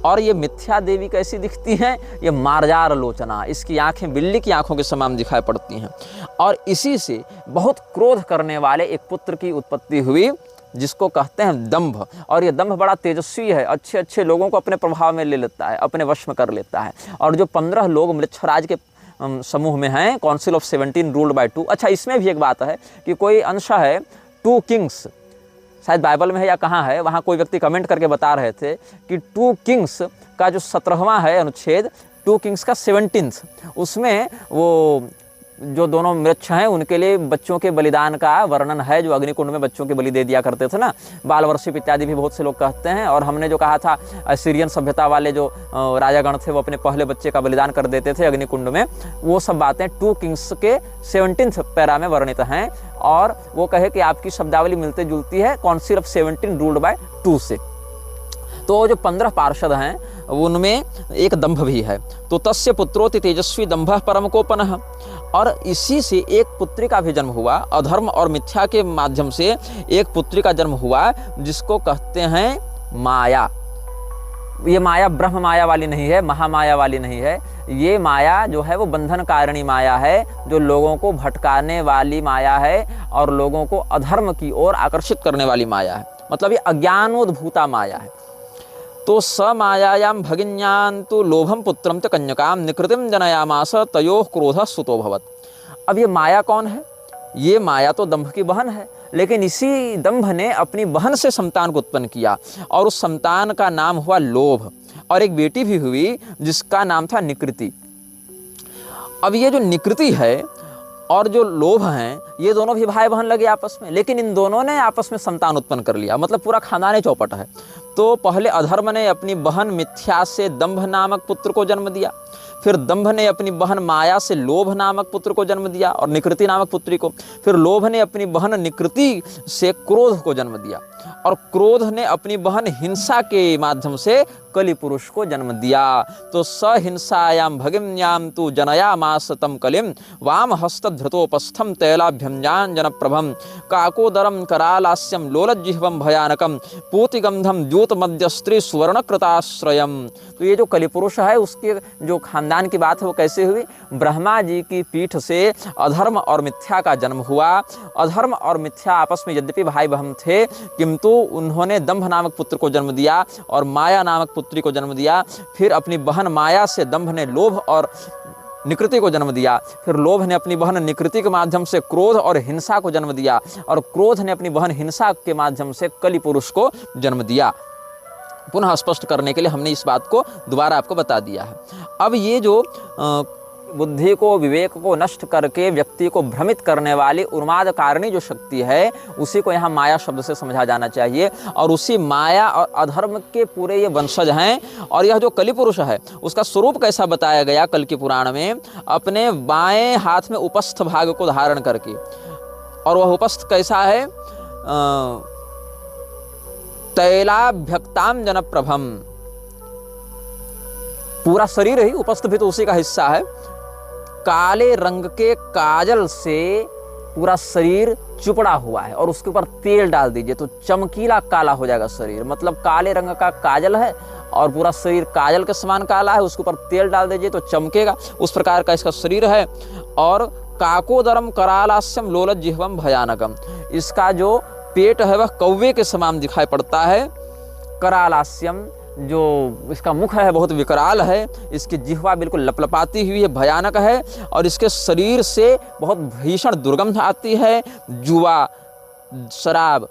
और ये मिथ्या देवी कैसी दिखती हैं? ये मार्जार लोचना, इसकी आंखें बिल्ली की आंखों के समान दिखाई पड़ती हैं। और इसी से बहुत क्रोध करने वाले एक पुत्र की उत्पत्ति हुई, जिसको कहते हैं दंभ। और ये दंभ बड़ा तेजस्वी है, अच्छे अच्छे लोगों को अपने प्रभाव में ले लेता है, अपने वश में कर लेता है। और जो 15 लोग मृच्छराज के समूह में हैं, काउंसिल ऑफ 17 रूल्ड बाय 2। अच्छा, इसमें भी एक बात है कि कोई अंश है 2 किंग्स, शायद बाइबल में है या कहाँ है, वहाँ कोई व्यक्ति कमेंट करके बता रहे थे कि 2 किंग्स का जो 17वां है अनुच्छेद, 2 किंग्स का 17th, उसमें वो जो दोनों मृक्ष हैं उनके लिए बच्चों के बलिदान का वर्णन है, जो अग्निकुंड में बच्चों के बलि दे दिया करते थे ना, बाल वर्षिप इत्यादि भी बहुत से लोग कहते हैं। और हमने जो कहा था सीरियन सभ्यता वाले जो राजागण थे वो अपने पहले बच्चे का बलिदान कर देते थे अग्निकुंड में, वो सब बातें 2 किंग्स के 17th पैरा में वर्णित हैं। और वो कहे कि आपकी शब्दावली मिलती जुलती है काउंसिल ऑफ 17 रूल्ड बाय 2 से। तो जो 15 पार्षद हैं उनमें एक दंभ भी है। तो तस्य पुत्रोति तेजस्वी दंभः परम कोपनः। और इसी से एक पुत्री का भी जन्म हुआ, अधर्म और मिथ्या के माध्यम से एक पुत्री का जन्म हुआ, जिसको कहते हैं माया। ये माया ब्रह्म माया वाली नहीं है, महामाया वाली नहीं है। ये माया जो है वो बंधन कारिणी माया है, जो लोगों को भटकाने वाली माया है और लोगों को अधर्म की ओर आकर्षित करने वाली माया है। मतलब ये अज्ञानोद्भूता माया है। तो स मायायां भगिन्यां तु लोभम पुत्रम च कन्यकाम निकृतिम जनयामास तयोः क्रोधः सुतो भवत्। अब ये माया कौन है? ये माया तो दंभ की बहन है, लेकिन इसी दंभ ने अपनी बहन से संतान को उत्पन्न किया और उस संतान का नाम हुआ लोभ। और एक बेटी भी हुई जिसका नाम था निकृति। अब ये जो निकृति है और जो लोभ हैं, ये दोनों भी भाई बहन लगे आपस में, लेकिन इन दोनों ने आपस में संतान उत्पन्न कर लिया, मतलब पूरा खानदानी चौपट है। तो पहले अधर्म ने अपनी बहन मिथ्या से दंभ नामक पुत्र को जन्म दिया, फिर दंभ ने अपनी बहन माया से लोभ नामक पुत्र को जन्म दिया और निकृति नामक पुत्री को, फिर लोभ ने अपनी बहन निकृति से क्रोध को जन्म दिया और क्रोध ने अपनी बहन हिंसा के माध्यम से कलि पुरुष को जन्म दिया। तो स हिंसायां भगिन्यां तु जनयामास तम कलिम वाम हस्तधृतोपस्थम तैलाभ्यंजान जनप्रभम काकोदरम करालास्यम लोलज्जिह्वम भयानकम पूतिगंधम द्यूत मध्यस्त्री सुवर्णकृताश्रयम। तो ये जो कलि पुरुष है उसके जो खानदान की बात है वो कैसे हुई? ब्रह्मा जी की पीठ से अधर्म और मिथ्या का जन्म हुआ। अधर्म और मिथ्या आपस में यद्यपि भाई बहन थे, किंतु उन्होंने दंभ नामक पुत्र को जन्म दिया और माया नामक पुत्री को जन्म दिया। फिर अपनी बहन माया से दंभ ने लोभ और निकृति को जन्म दिया, फिर लोभ ने अपनी बहन निकृति के माध्यम से क्रोध और हिंसा को जन्म दिया और क्रोध ने अपनी बहन हिंसा के माध्यम से कलि पुरुष को जन्म दिया। पुनः स्पष्ट करने के लिए हमने इस बात को दोबारा आपको बता दिया है। अब ये जो बुद्धि को, विवेक को नष्ट करके व्यक्ति को भ्रमित करने वाली उन्माद कारिणी जो शक्ति है, उसी को यहाँ माया शब्द से समझा जाना चाहिए। और उसी माया और अधर्म के पूरे ये वंशज हैं। और यह जो कलि पुरुष है उसका स्वरूप कैसा बताया गया कल के पुराण में? अपने बाएं हाथ में उपस्थ भाग को धारण करके। और वह उपस्थ कैसा है? तैलाभ्यक्ताम जनप्रभम। पूरा शरीर ही, उपस्थ भी तो उसी का हिस्सा है। काले रंग के काजल से पूरा शरीर चुपड़ा हुआ है और उसके ऊपर तेल डाल दीजिए तो चमकीला काला हो जाएगा शरीर। मतलब काले रंग का काजल है और पूरा शरीर काजल के समान काला है, उसके ऊपर तेल डाल दीजिए तो चमकेगा, उस प्रकार का इसका शरीर है। और काकोदरम करालास्यम लोलज्जिह्वम भयानकम। इसका जो पेट है वह कौवे के समान दिखाई पड़ता है। करालास्यम, जो इसका मुख है बहुत विकराल है, इसकी जिह्वा बिल्कुल लपलपाती हुई है, भयानक है। और इसके शरीर से बहुत भीषण दुर्गंध आती है। जुआ, शराब,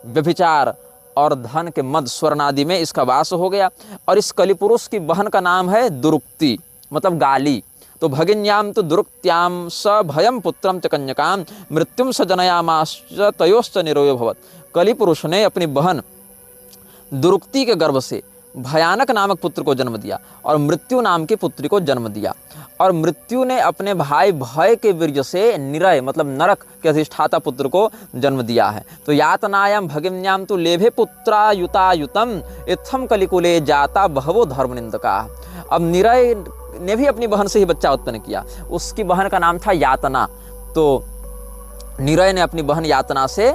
व्यभिचार और धन के मद स्वर्ण आदि में इसका वास हो गया। और इस कलिपुरुष की बहन का नाम है दुरुक्ति, मतलब गाली। तो भगिन्याम तो दुरुक्त्याम स भयम पुत्रम च कन्यकाम मृत्युम स जनयामाश्च तयोश्च निरोयो भवत। कलि पुरुष ने अपनी बहन दुरुक्ति के गर्भ से भयानक नामक पुत्र को जन्म दिया और मृत्यु नाम की पुत्री को जन्म दिया। और मृत्यु ने अपने भाई भय के वीर्य से निरय मतलब नरक के अधिष्ठाता पुत्र को जन्म दिया है। तो यातनायाम भगिन्याम तो लेभे पुत्रायुतायुतम इत्थम कलिकुले जाता बहवो धर्म निंदका। अब निरय ने भी अपनी बहन से ही बच्चा उत्पन्न किया, उसकी बहन का नाम था यातना। तो निरय ने अपनी बहन यातना से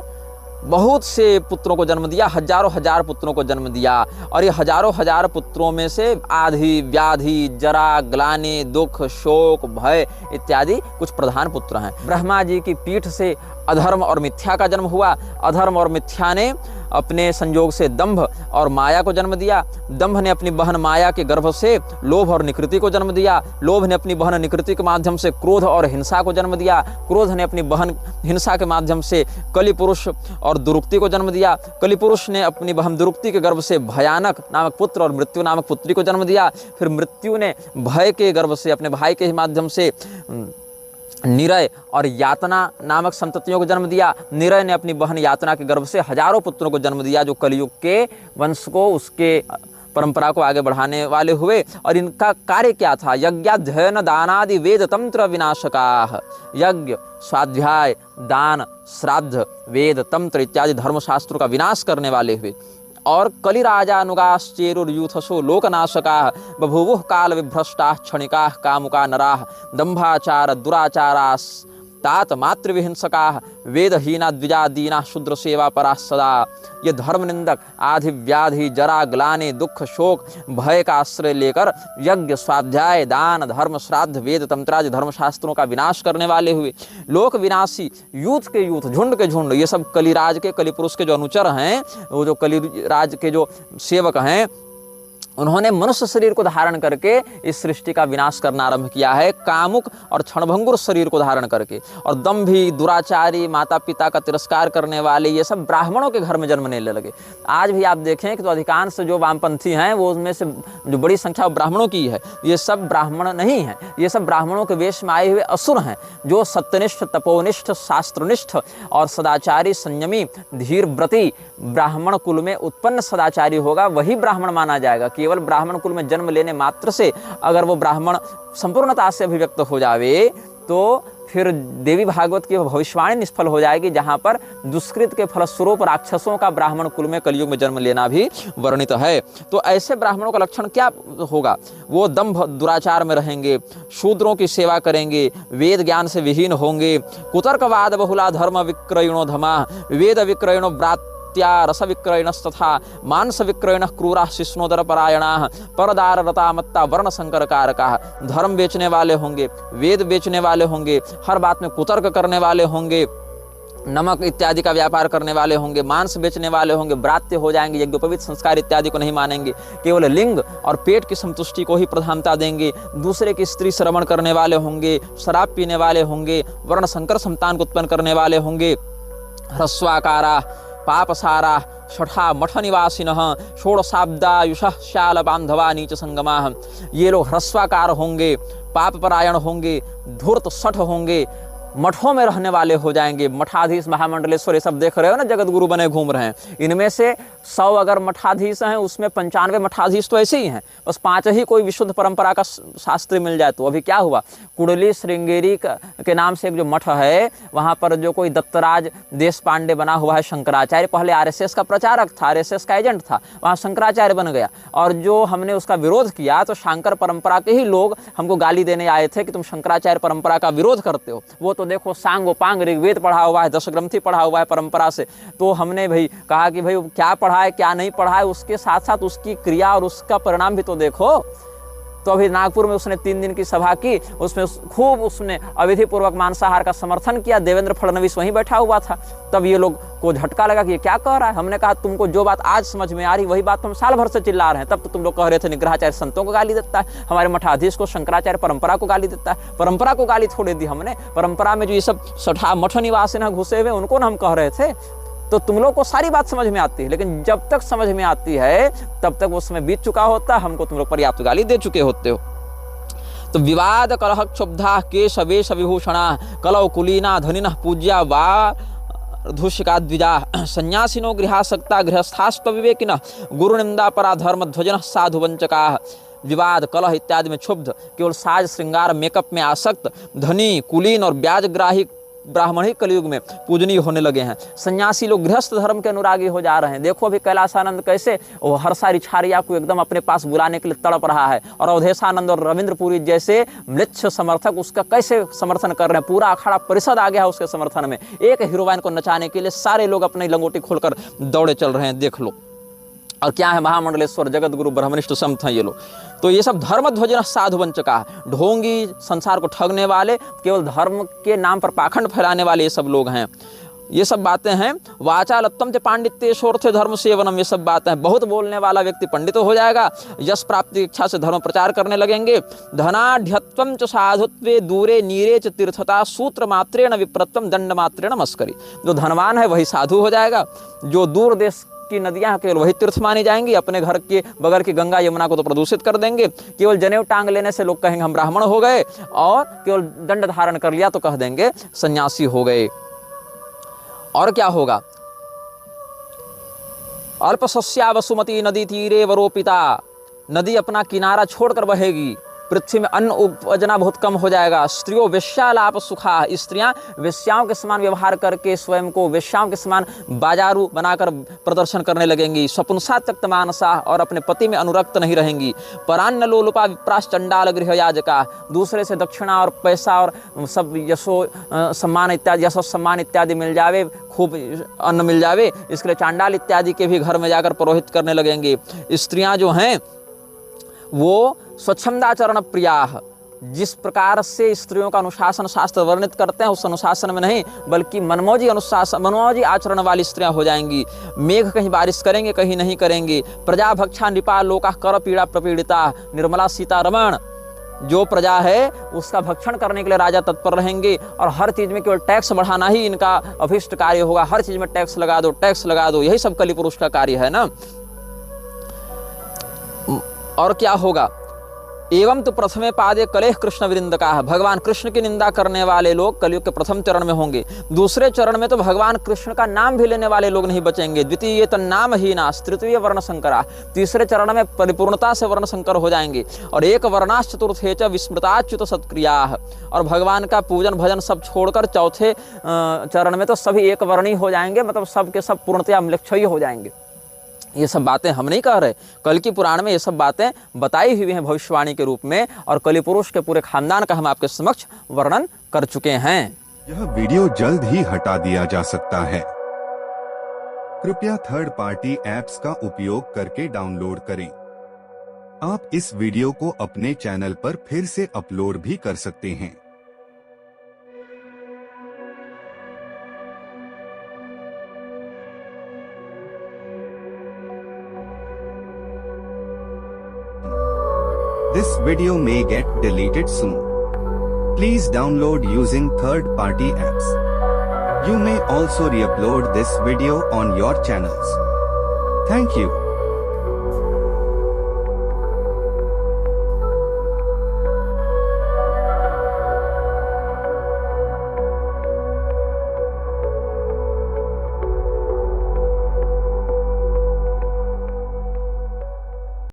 बहुत से पुत्रों को जन्म दिया, हजारों हजार पुत्रों को जन्म दिया। और ये हजारों हजार पुत्रों में से आधि व्याधि जरा ग्लानि दुख शोक भय इत्यादि कुछ प्रधान पुत्र हैं। ब्रह्मा जी की पीठ से अधर्म और मिथ्या का जन्म हुआ। अधर्म और मिथ्या ने अपने संयोग से दंभ और माया को जन्म दिया। दंभ ने अपनी बहन माया के गर्भ से लोभ और निकृति को जन्म दिया। लोभ ने अपनी बहन निकृति के माध्यम से क्रोध और हिंसा को जन्म दिया। क्रोध ने अपनी बहन हिंसा के माध्यम से कलि पुरुष और दुरुक्ति को जन्म दिया। कलि पुरुष ने अपनी बहन दुरुक्ति के गर्भ से भयानक नामक पुत्र और मृत्यु नामक पुत्री को जन्म दिया। फिर मृत्यु ने भय के गर्भ से अपने भाई के माध्यम से निरय और यातना नामक संततियों को जन्म दिया। निरय ने अपनी बहन यातना के गर्भ से हजारों पुत्रों को जन्म दिया, जो कलयुग के वंश को उसके परंपरा को आगे बढ़ाने वाले हुए। और इनका कार्य क्या था? यज्ञाध्ययन दानादि वेद तंत्र विनाशकाः। यज्ञ स्वाध्याय दान श्राद्ध वेद तंत्र इत्यादि धर्मशास्त्रों का विनाश करने वाले हुए। और कलिराजानुगाश्चेरुर्यूथसो लोकनाशकाः बभूवुः काल विभ्रष्टाः क्षणिकाः कामुका नराः दंभाचार दुराचारास्तात मातृविहिंसकाः वेदहीना द्विजादीना शूद्र सेवा पराः सदा। ये धर्म निंदक आधि व्याधि जरा ग्लानि दुख शोक भय का आश्रय लेकर यज्ञ स्वाध्याय दान धर्म श्राद्ध वेद तंत्रादि धर्मशास्त्रों का विनाश करने वाले हुए। लोक विनाशी यूथ के यूथ झुंड के झुंड ये सब कलिराज के कलिपुरुष के जो अनुचर हैं, वो जो कलिराज के जो सेवक हैं, उन्होंने मनुष्य शरीर को धारण करके इस सृष्टि का विनाश करना आरंभ किया है, कामुक और क्षणभंगुर शरीर को धारण करके। और दंभी दुराचारी माता पिता का तिरस्कार करने वाले ये सब ब्राह्मणों के घर में जन्म लेने लगे। आज भी आप देखें कि तो अधिकांश जो वामपंथी हैं वो उसमें से जो बड़ी संख्या ब्राह्मणों की है। ये सब ब्राह्मण नहीं हैं, ये सब ब्राह्मणों के वेश में आए हुए असुर हैं, जो सत्यनिष्ठ तपोनिष्ठ शास्त्रनिष्ठ और सदाचारी संयमी धीर व्रती ब्राह्मण कुल में उत्पन्न सदाचारी होगा वही ब्राह्मण माना जाएगा। केवल ब्राह्मण कुल में जन्म लेने मात्र से अगर वो ब्राह्मण संपूर्णता से अभिव्यक्त हो जावे तो फिर देवी भागवत की भविष्यवाणी निष्फल हो जाएगी, जहाँ पर दुष्कृत के फलस्वरूप राक्षसों का ब्राह्मण कुल में कलयुग में जन्म लेना भी वर्णित है। तो ऐसे ब्राह्मणों का लक्षण क्या होगा? वो दंभ दुराचार में रहेंगे, शूद्रों की सेवा करेंगे, वेद ज्ञान से विहीन होंगे, कुतर्कवाद बहुला धर्म विक्रयणो धमा वेद विक्रयणो ब्रात रस विक्रयणस्तथा मांस विक्रयण क्रूरा शिष्णोदर परायणाः परदार रता मत्ता वर्ण संकर कारकाः। धर्म बेचने वाले होंगे, वेद बेचने वाले होंगे, हर बात में कुतर्क करने वाले होंगे, नमक इत्यादि का व्यापार करने वाले होंगे, मांस बेचने वाले होंगे, ब्रात्य हो जाएंगे, यज्ञोपवीत संस्कार इत्यादि को नहीं मानेंगे, केवल लिंग और पेट की संतुष्टि को ही प्रधानता देंगे, दूसरे की स्त्री श्रवण करने वाले होंगे, शराब पीने वाले होंगे, वर्ण संकर संतान को उत्पन्न करने वाले होंगे, ह्रस्वाकारा पापसारा षठा मठ निवासिनः षोडशाब्दायुषः शाल बांधवा नीच संगमाः। ये लोग ह्रस्वाकार होंगे, पाप परायण होंगे, धूर्त शठ होंगे, मठों में रहने वाले हो जाएंगे। मठाधीश महामंडलेश्वर ये सब देख रहे हो ना, जगत गुरु बने घूम रहे हैं। इनमें से 100 अगर मठाधीश हैं, उसमें 95 मठाधीश तो ऐसे ही हैं, बस 5 ही कोई विशुद्ध परंपरा का शास्त्री मिल जाए। तो अभी क्या हुआ, कुंडली श्रृंगेरी के नाम से एक जो मठ है, वहाँ पर जो कोई दत्तराज देश पांडे बना हुआ है शंकराचार्य, पहले RSS का प्रचारक था, RSS का एजेंट था, वहाँ शंकराचार्य बन गया। और जो हमने उसका विरोध किया तो शंकर परंपरा के ही लोग हमको गाली देने आए थे कि तुम शंकराचार्य परंपरा का विरोध करते हो। वो तो देखो सांगोपांग ऋग्वेद पढ़ा हुआ है, दशग्रंथि पढ़ा हुआ है परंपरा से। तो हमने भाई कहा कि भाई क्या पढ़ा है क्या नहीं पढ़ा है, उसके साथ साथ उसकी क्रिया और उसका परिणाम भी तो देखो। तो अभी नागपुर में उसने 3 दिन की सभा की, उसमें खूब उसने अविधि पूर्वक मांसाहार का समर्थन किया। देवेंद्र फडणवीस वहीं बैठा हुआ था। तब ये लोग को झटका लगा कि ये क्या कह रहा है। हमने कहा तुमको जो बात आज समझ में आ रही वही बात तो हम साल भर से चिल्ला रहे हैं। तब तो तुम लोग कह रहे थे निग्रहाचार्य संतों को गाली देता है, हमारे मठाधीश को शंकराचार्य परंपरा को गाली देता है। परंपरा को गाली थोड़ी दी हमने, परंपरा में जो ये सब सठा मठ निवासी न घुसे हुए उनको ना हम कह रहे थे। तो तुम लोग को सारी बात समझ में आती है, लेकिन जब तक समझ में आती है तब तक वो समय बीत चुका होता है, हमको तुम लोग पर्याप्त गाली दे चुके होते हो। तो विवाद कलह क्षुब्धा केश वेश विभूषणा कलौ कुलीना धनिनः पूज्या वा धूषिका द्विजा संन्यासिनो गृहासक्ता गृहस्थास्त्व विवेकिनः गुरुनिंदा परा धर्म ध्वजनः साधु वंचका। विवाद कलह इत्यादि में क्षुब्ध, केवल साज श्रृंगार मेकअप में आसक्त, धनी कुलीन और ब्याजग्राही ब्राह्मण ही कलयुग में पूजनीय होने लगे हैं। सन्यासी लोग गृहस्थ धर्म के अनुरागी हो जा रहे हैं। देखो अभी कैलासानंद कैसे वो हर्षा छारिया को एकदम अपने पास बुलाने के लिए तड़प रहा है, और अवधेशानंद और रविंद्रपुरी जैसे म्लेच्छ समर्थक उसका कैसे समर्थन कर रहे हैं। पूरा अखाड़ा परिषद आ गया है उसके समर्थन में। एक हीरोइन को नचाने के लिए सारे लोग अपनी लंगोटी खोलकर दौड़े चल रहे हैं, देख लो। और क्या है, महामंडलेश्वर जगत गुरु ब्रह्मनिष्ठ संत हैं ये लोग। तो ये सब धर्म ध्वजन साधु वंचका, ढोंगी, संसार को ठगने वाले, केवल धर्म के नाम पर पाखंड फैलाने वाले ये सब लोग हैं। ये सब बातें हैं। वाचालत्तम च पांडित्य शोर्थ धर्म सेवनम, ये सब बातें हैं। बहुत बोलने वाला व्यक्ति पंडित हो जाएगा, यश प्राप्ति की इच्छा से धर्म प्रचार करने लगेंगे। धनाढ्यत्वम च साधुत्वे दूरे नीरे च तीर्थता सूत्र मात्रेण विप्रत्वम दंड मात्रेण मस्करी। जो धनवान है वही साधु हो जाएगा, जो दूर देश की नदियां केवल वही तीर्थ मानी जाएंगी। अपने घर के बगल की गंगा यमुना को तो प्रदूषित कर देंगे। केवल जनेऊ टांग लेने से लोग कहेंगे हम ब्राह्मण हो गए, और केवल दंड धारण कर लिया तो कह देंगे सन्यासी हो गए। और क्या होगा, अल्पसस्या वसुमती नदी तीरे वरोपिता, नदी अपना किनारा छोड़कर बहेगी, पृथ्वी में अन्न उपजना बहुत कम हो जाएगा। स्त्रियों वेश्यालाप सुखा, स्त्रियां वेश्याओं के समान व्यवहार करके स्वयं को वेश्याओं के समान बाजारू बनाकर प्रदर्शन करने लगेंगी। स्वपुंसा त्यक्त मानसा, और अपने पति में अनुरक्त नहीं रहेंगी। परान्न लोलुपा विप्राश चंडाल गृह याजका, दूसरे से दक्षिणा और पैसा और सब यशो सम्मान इत्यादि, यशो सम्मान इत्यादि मिल जावे, खूब अन्न मिल जावे, इसके लिए चांडाल इत्यादि के भी घर में जाकर पुरोहित करने लगेंगे। स्त्रियां जो हैं वो स्वच्छंदाचरण प्रिया, जिस प्रकार से स्त्रियों का अनुशासन शास्त्र वर्णित करते हैं उस अनुशासन में नहीं, बल्कि मनमौजी अनुशासन, मनमौजी आचरण वाली स्त्रियां हो जाएंगी। मेघ कहीं बारिश करेंगे कहीं नहीं करेंगे। प्रजा भक्षा नृपा लोका कर पीड़ा प्रपीड़िता, निर्मला सीतारमण, जो प्रजा है उसका भक्षण करने के लिए राजा तत्पर रहेंगे, और हर चीज में केवल टैक्स बढ़ाना ही इनका अभिष्ट कार्य होगा। हर चीज में टैक्स लगा दो, टैक्स लगा दो, यही सब कली पुरुष का कार्य है ना। और क्या होगा, एवं तो प्रथमे पादे कलेह कृष्ण वृंद का, भगवान कृष्ण की निंदा करने वाले लोग कलयुग के प्रथम चरण में होंगे। दूसरे चरण में तो भगवान कृष्ण का नाम भी लेने वाले लोग नहीं बचेंगे। द्वितीय तो नाम ही नाश, तृतीय वर्ण संकरा, तीसरे चरण में परिपूर्णता से वर्ण संकर हो जाएंगे। और एक वर्णाश चतुर्थे च विस्मृताच्युत सत्क्रिया, और भगवान का पूजन भजन सब छोड़कर चौथे चरण में तो सभी एक वर्णी हो जाएंगे, मतलब सब के सब पूर्णतया म्लेच्छयी हो जाएंगे। ये सब बातें हम नहीं कह रहे, कल की पुराण में ये सब बातें बताई हुई हैं भविष्यवाणी के रूप में, और कलि पुरुष के पूरे खानदान का हम आपके समक्ष वर्णन कर चुके हैं। यह वीडियो जल्द ही हटा दिया जा सकता है। कृपया थर्ड पार्टी ऐप्स का उपयोग करके डाउनलोड करें। आप इस वीडियो को अपने चैनल पर फिर से अपलोड भी कर सकते हैं। This video may get deleted soon. Please download using third-party apps. You may also re-upload this video on your channels. Thank you.